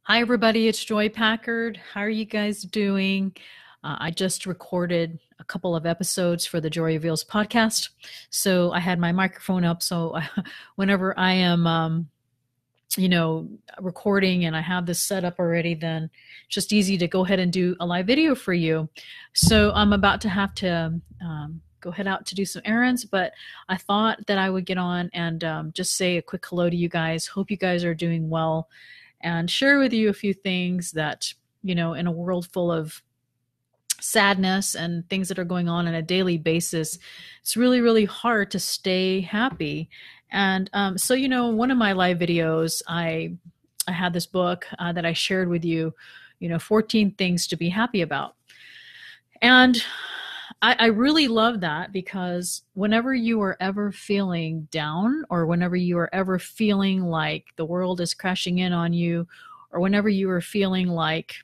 Hi, everybody. It's Joy Packard. How are you guys doing? I just recorded a couple of episodes for the Joy Reveals podcast. So I had my microphone up. So whenever I am, recording and I have this set up already, then it's just easy to go ahead and do a live video for you. So I'm about to have to go head out to do some errands, but I thought that I would get on and just say a quick hello to you guys. Hope you guys are doing well and share with you a few things that, in a world full of sadness and things that are going on a daily basis, it's really, really hard to stay happy. And one of my live videos, I had this book that I shared with you, 14 things to be happy about. And I really love that because whenever you are ever feeling down or whenever you are ever feeling like the world is crashing in on you or whenever you are feeling like,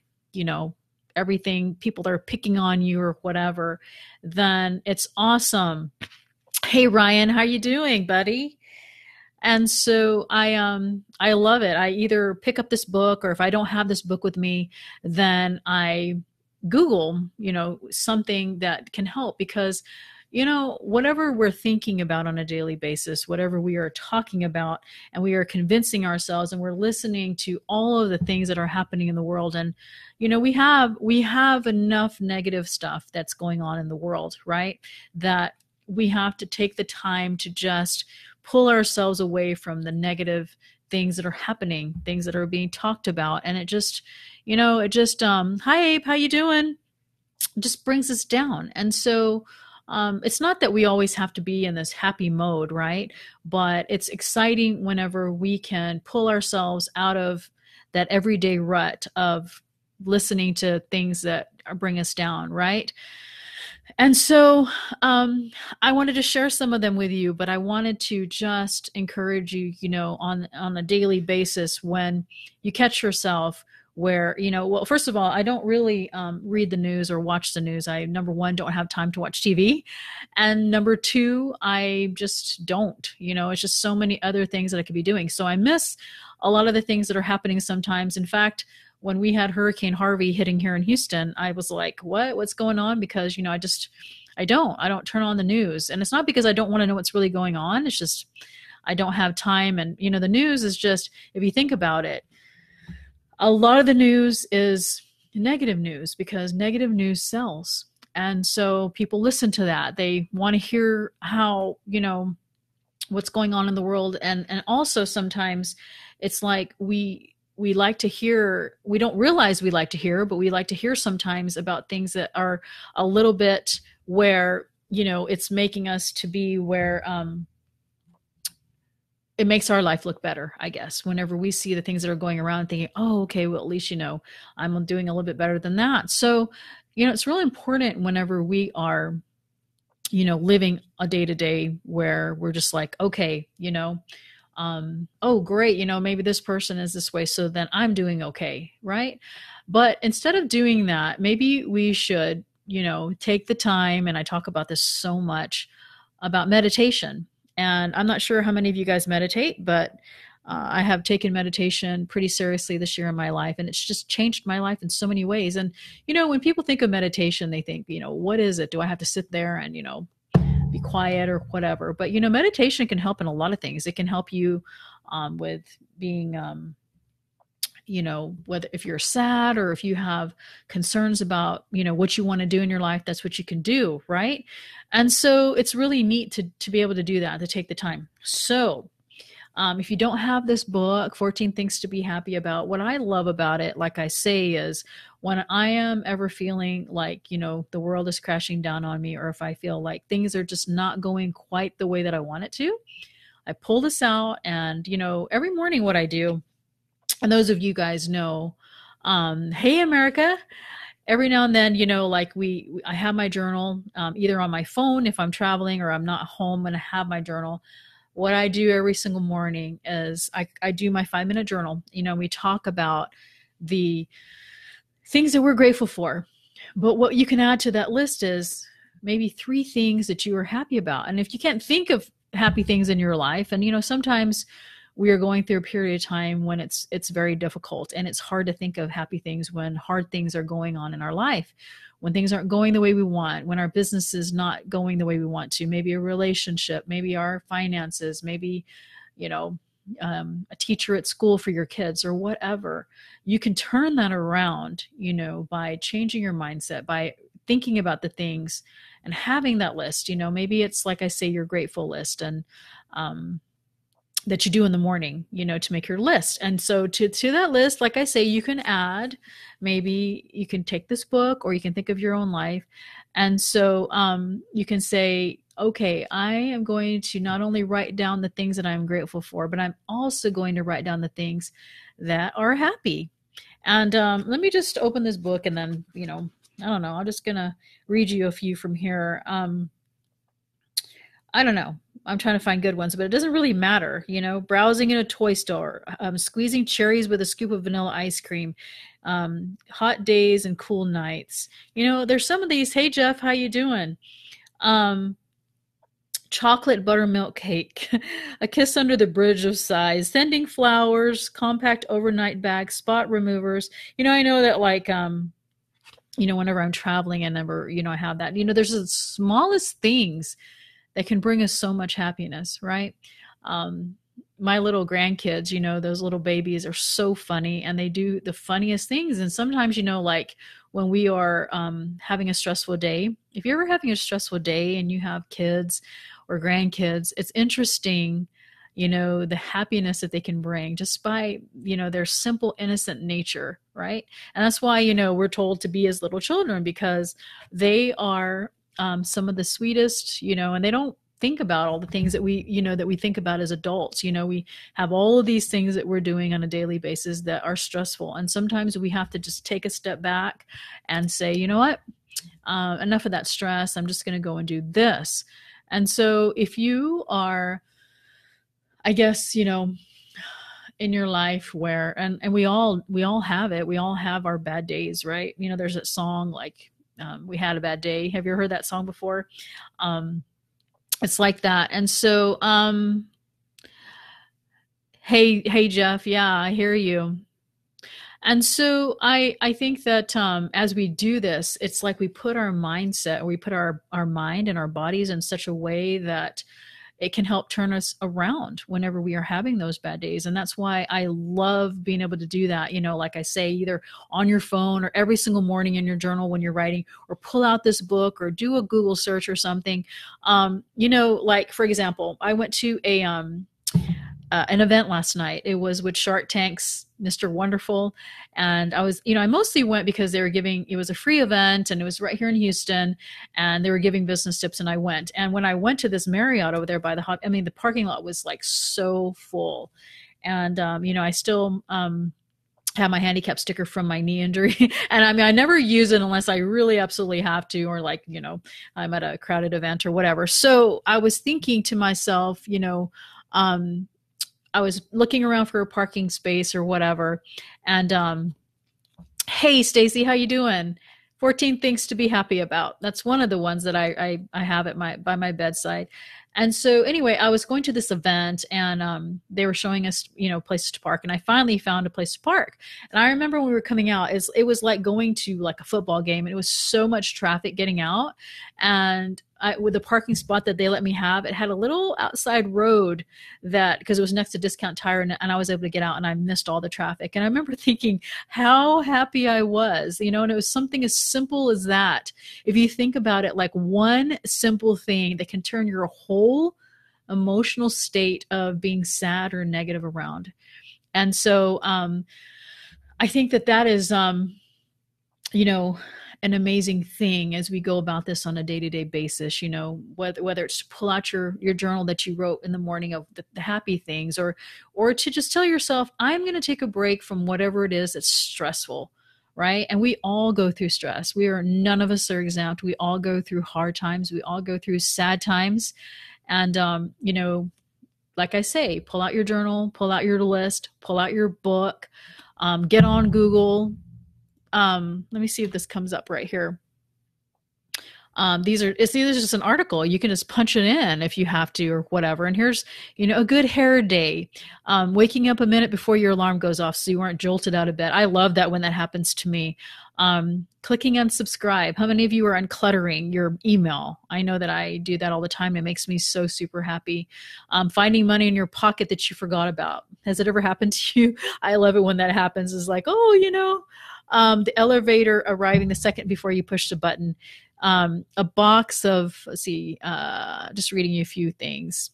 everything, people are picking on you or whatever, then it's awesome. Hey, Ryan, how you doing, buddy? And so I love it. I either pick up this book or if I don't have this book with me, then I Google, something that can help because, whatever we're thinking about on a daily basis, whatever we are talking about, and we are convincing ourselves and we're listening to all of the things that are happening in the world. And, we have enough negative stuff that's going on in the world, right? That we have to take the time to just pull ourselves away from the negative things that are happening, things that are being talked about. And hi Abe, how you doing? Just brings us down. And so it's not that we always have to be in this happy mode, right? But it's exciting whenever we can pull ourselves out of that everyday rut of listening to things that bring us down, right? And so I wanted to share some of them with you, but I wanted to just encourage you, on a daily basis when you catch yourself where, well, first of all, I don't really read the news or watch the news. I, number one, don't have time to watch TV. And number two, I just don't, it's just so many other things that I could be doing. So I miss a lot of the things that are happening sometimes. In fact, when we had Hurricane Harvey hitting here in Houston, I was like, what's going on? Because, I don't turn on the news. And it's not because I don't want to know what's really going on. It's just, I don't have time. And, the news is just, if you think about it, a lot of the news is negative news because negative news sells. And so people listen to that. They want to hear how, what's going on in the world. And also sometimes it's like we like to hear, we don't realize we like to hear, but we like to hear sometimes about things that are a little bit where, it's making us to be where it makes our life look better, I guess, whenever we see the things that are going around thinking, oh, okay, well, at least, I'm doing a little bit better than that. So, it's really important whenever we are, living a day to day where we're just like, okay, oh, great, maybe this person is this way, so then I'm doing okay, right? But instead of doing that, maybe we should, take the time, and I talk about this so much, about meditation. And I'm not sure how many of you guys meditate, but I have taken meditation pretty seriously this year in my life, and it's just changed my life in so many ways. And, when people think of meditation, they think, what is it? Do I have to sit there and, be quiet or whatever? But, meditation can help in a lot of things. It can help you with being, whether if you're sad or if you have concerns about, what you want to do in your life, that's what you can do, right? And so it's really neat to be able to do that, to take the time. So if you don't have this book, 14 Things to Be Happy About, what I love about it, like I say, is when I am ever feeling like, the world is crashing down on me, or if I feel like things are just not going quite the way that I want it to, I pull this out. And, every morning what I do, and those of you guys know, hey, America, every now and then, I have my journal either on my phone if I'm traveling or I'm not home and I have my journal. What I do every single morning is I do my 5-minute journal. We talk about the things that we're grateful for. But what you can add to that list is maybe 3 things that you are happy about. And if you can't think of happy things in your life, and, sometimes we are going through a period of time when it's very difficult, and it's hard to think of happy things when hard things are going on in our life, when things aren't going the way we want, when our business is not going the way we want to, maybe a relationship, maybe our finances, maybe, you know, a teacher at school for your kids or whatever. You can turn that around, by changing your mindset, by thinking about the things and having that list. Maybe it's, like I say, your grateful list, and that you do in the morning, to make your list. And so to that list, like I say, you can add, maybe you can take this book, or you can think of your own life. And so you can say, okay, I am going to not only write down the things that I'm grateful for, but I'm also going to write down the things that are happy. And let me just open this book, and then, I don't know, I'm just going to read you a few from here. I don't know. I'm trying to find good ones, but it doesn't really matter. Browsing in a toy store, squeezing cherries with a scoop of vanilla ice cream, hot days and cool nights. There's some of these. Hey, Jeff, how you doing? Chocolate buttermilk cake, a kiss under the bridge of sighs, sending flowers, compact overnight bags, spot removers. I know that, like, whenever I'm traveling, I never, I have that. There's the smallest things that can bring us so much happiness, right? My little grandkids, those little babies are so funny, and they do the funniest things. And sometimes, like when we are having a stressful day, if you're ever having a stressful day and you have kids or grandkids, it's interesting, the happiness that they can bring just by, their simple, innocent nature, right? And that's why, we're told to be as little children, because they are some of the sweetest, and they don't think about all the things that we think about as adults. We have all of these things that we're doing on a daily basis that are stressful. And sometimes we have to just take a step back and say, you know what, enough of that stress. I'm just going to go and do this. And so if you are, I guess, in your life where, and we all have it, we all have our bad days, right? There's that song, like, we had a bad day. Have you heard that song before? It's like that. And so, hey, Jeff. Yeah, I hear you. And so I think that as we do this, it's like we put our mindset, or we put our mind and our bodies in such a way that it can help turn us around whenever we are having those bad days. And that's why I love being able to do that, like I say, either on your phone or every single morning in your journal when you're writing, or pull out this book or do a Google search or something. Like, for example, I went to an event last night. It was with Shark Tank's Mr. Wonderful. And I mostly went because it was a free event, and it was right here in Houston, and they were giving business tips, and I went. And when I went to this Marriott over there by the parking lot was like so full. And, I still, have my handicap sticker from my knee injury. And I never use it unless I really absolutely have to, or like, I'm at a crowded event or whatever. So I was thinking to myself, I was looking around for a parking space or whatever. And hey, Stacy, how you doing? 14 things to be happy about. That's one of the ones that I have by my bedside. And so anyway, I was going to this event, and they were showing us, places to park. And I finally found a place to park. And I remember when we were coming out, it was like going to like a football game. And it was so much traffic getting out. And with the parking spot that they let me have, it had a little outside road because it was next to Discount Tire, and I was able to get out, and I missed all the traffic. And I remember thinking how happy I was, and it was something as simple as that. If you think about it, like one simple thing that can turn your whole emotional state of being sad or negative around. And so I think that is, an amazing thing as we go about this on a day-to-day basis, whether it's to pull out your journal that you wrote in the morning of the happy things, or to just tell yourself, I'm going to take a break from whatever it is that's stressful, right? And we all go through stress. None of us are exempt. We all go through hard times. We all go through sad times. And, like I say, pull out your journal, pull out your list, pull out your book, get on Google. Let me see if this comes up right here. It's either just an article. You can just punch it in if you have to or whatever. And here's, a good hair day. Waking up a minute before your alarm goes off so you aren't jolted out of bed. I love that when that happens to me. Clicking unsubscribe. How many of you are uncluttering your email? I know that I do that all the time. It makes me so super happy. Finding money in your pocket that you forgot about. Has it ever happened to you? I love it when that happens. It's like, the elevator arriving the second before you push the button. A box of, let's see, just reading you a few things.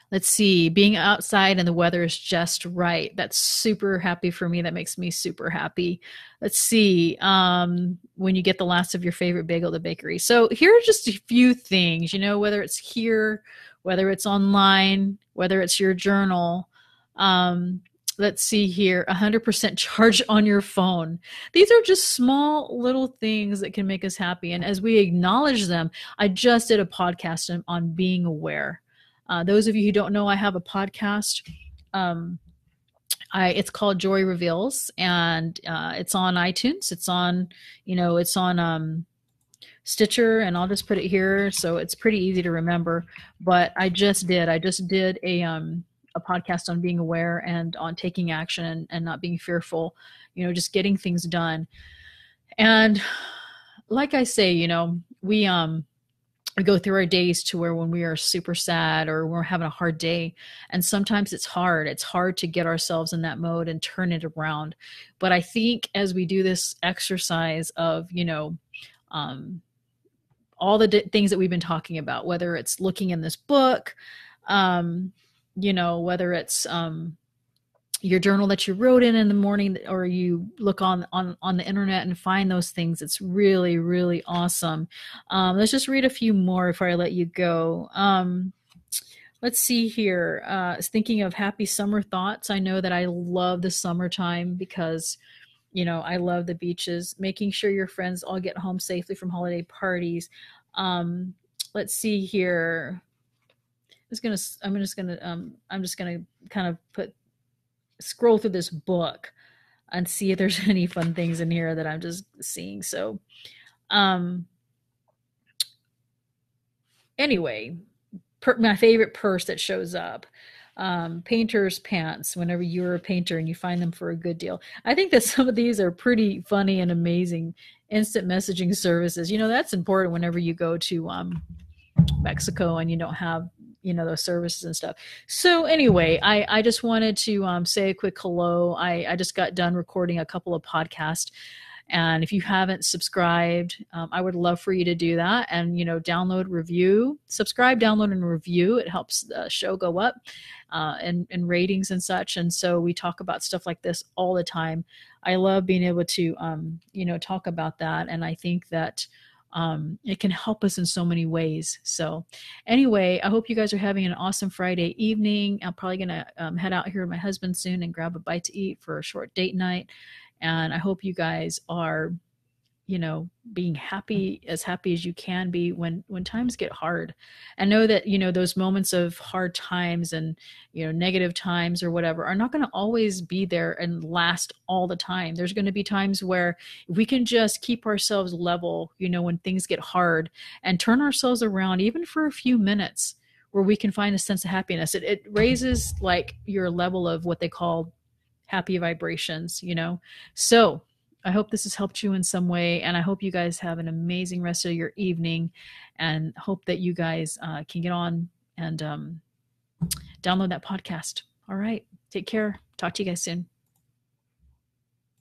Let's see, being outside and the weather is just right. That's super happy for me. That makes me super happy. Let's see, when you get the last of your favorite bagel at the bakery. So here are just a few things, whether it's here, whether it's online, whether it's your journal. Let's see here, 100% charge on your phone. These are just small little things that can make us happy. And as we acknowledge them, I just did a podcast on being aware. Those of you who don't know, I have a podcast. It's called Joy Reveals, and it's on iTunes. It's on, Stitcher, and I'll just put it here, so it's pretty easy to remember. But I just did a podcast on being aware and on taking action and not being fearful. Just getting things done. And like I say, we go through our days to where when we are super sad or we're having a hard day, and sometimes it's hard to get ourselves in that mode and turn it around. But I think as we do this exercise of, all the things that we've been talking about, whether it's looking in this book, whether it's, your journal that you wrote in the morning, or you look on the internet and find those things. It's really, really awesome. Let's just read a few more before I let you go. Let's see here. Thinking of happy summer thoughts. I know that I love the summertime because, I love the beaches, making sure your friends all get home safely from holiday parties. Let's see here. I'm just gonna kind of scroll through this book and see if there's any fun things in here that I'm just seeing. So, anyway, my favorite purse that shows up, painter's pants, whenever you're a painter and you find them for a good deal. I think that some of these are pretty funny and amazing. Instant messaging services. That's important whenever you go to, Mexico and you don't have, those services and stuff. So anyway, I just wanted to say a quick hello. I just got done recording a couple of podcasts. And if you haven't subscribed, I would love for you to do that and, subscribe, download, and review. It helps the show go up and ratings and such. And so we talk about stuff like this all the time. I love being able to, talk about that. And I think that it can help us in so many ways. So anyway, I hope you guys are having an awesome Friday evening. I'm probably going to head out here with my husband soon and grab a bite to eat for a short date night. And I hope you guys are, being happy as you can be when times get hard. And know that, those moments of hard times and, negative times or whatever are not going to always be there and last all the time. There's going to be times where we can just keep ourselves level, when things get hard, and turn ourselves around even for a few minutes, where we can find a sense of happiness. It raises like your level of what they call happy vibrations, So I hope this has helped you in some way, and I hope you guys have an amazing rest of your evening, and hope that you guys can get on and download that podcast. All right. Take care. Talk to you guys soon.